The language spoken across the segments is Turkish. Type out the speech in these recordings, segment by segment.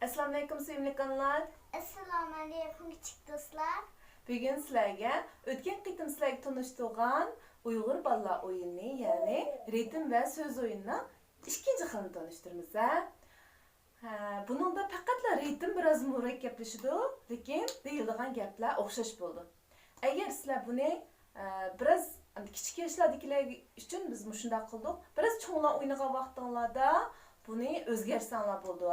Assalomu alaykum sevimli kanallar. Assalomu alaykum kichik do'stlar. Bugun sizlarga o'tgan qitim sizlarga tanishtirgan Uyg'ur balla o'yinini, ya'ni ritm va so'z o'yinini ikkinchi xilini tanishtiramiz. Buningda faqatla ritm biroz murakkablashadi, lekin deyiladigan gaplar o'xshash bo'ldi. Agar sizlar buni biroz kichik yoshlardagilar uchun biz shunday qildik. Biroz cho'nglar o'ynagan vaqtinglarda buni o'zgarsanlar bo'ldi.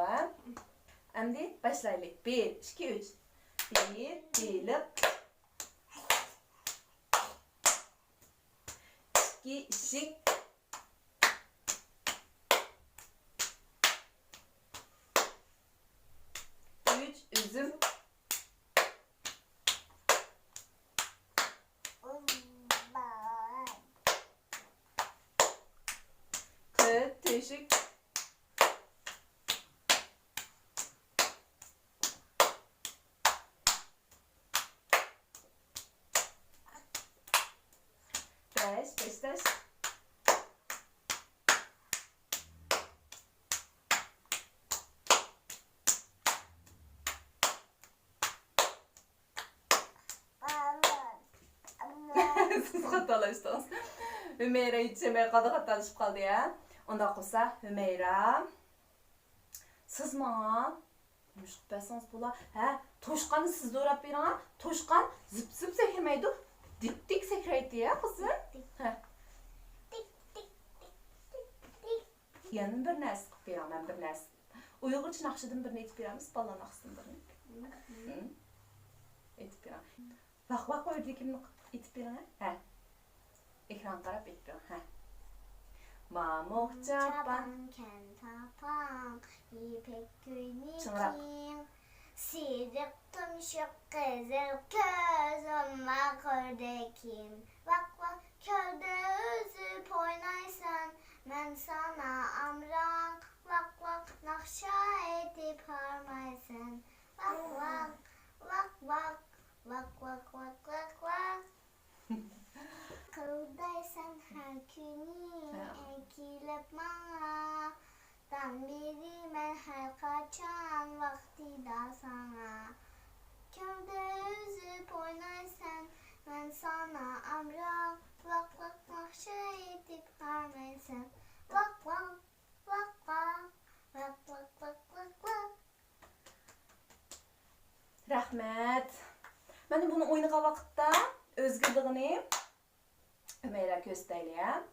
Endi başlayalım. 1, 2, 3. 1, deyilip. 2, ışık. 3, üzüm. 4, teşik. 5, Beşiktaş. 'Siz hatalaştınız. Hümeyra içemeye kadar hatalışıp kaldı ya. Onda olsa Hümeyra. Siz bana müşkül besiniz bula. Toşkanı siz de öğret verin. Toşkan zıp zıp sekremeydi. Dik dik sekreydi ya kızım. Yani bir nersi kıp vereyim ben bir nersi. Uygurca nakşıdan birini etip vereyimiz. Balla nakşıdan birini. Etip vereyim. Bak öyle kimini etip vereyim. Ekran taraf etip vereyim. Mamuk çapan. Kentapang, ipek Çınırak. günikim. Sirik tumşuk kızıl köz olma kördekin. Bak körde üzüp oynaysan, ben sana amran. Bak nakşa edip harmaysan. Bak. Kıldaysan her günü ekilip bana. Dan beri ben her kaçan vakti da sana. Körde üzüp oynaysan ben sana amran. Bak nakşa edip harmaysan. Bak. Rahmet. Ben bunu oynayan vakitte özgürlüğünü Hümeyra göstereyim.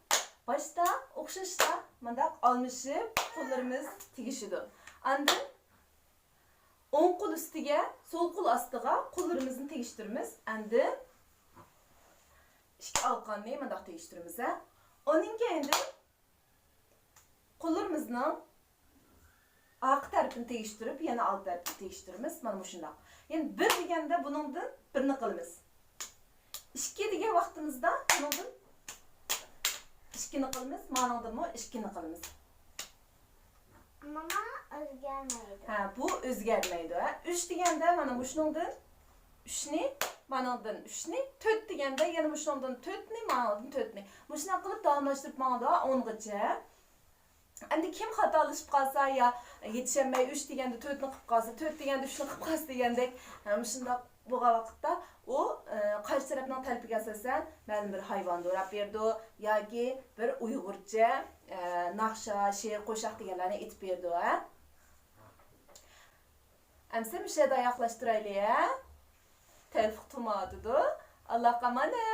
Başta okşaşta mandak almışıp kollarımız tigişidu. Andın on kol üstüge, sol kol astıga kollarımızın tigiştirimiz. Andın iki alkanını mandak tigiştirimiz. Onun kendi kollarımızın arka tarafını tegiştirip yana alt tarafını tegiştirimiz. Mana bu şundak. Yani bir degende bunundan birini kılımız. İki degen vaqtimizda bunundan ikkini qilamiz, ma'noda mı ikkini qilamiz. Mama özgermeydi. Bu o'zgarmaydi. 3 deganda mana bu shuningdan 3ni, ma'nodan 3ni, 4 deganda yana bu shuningdan 4ni, ma'nodan 4ni. Bu shunday qilib davomlashtirib ma'noda 10gacha. Endi kim xatolashib qolsa ya yetishmay 3 deganda 4ni qilib qolsa, 4 deganda 3ni qilib qolsa degandek, shunday bo'lgan vaqtda u qarshi tarafning talbiga asosan ma'lum bir hayvonni o'rab berdi yoki bir uyg'urcha naqsha, she'r, qo'shiq deganlarni aytib berdi. Amsa mishada oyoqlashtiraylik. Telefon tumadidi. Allohga mana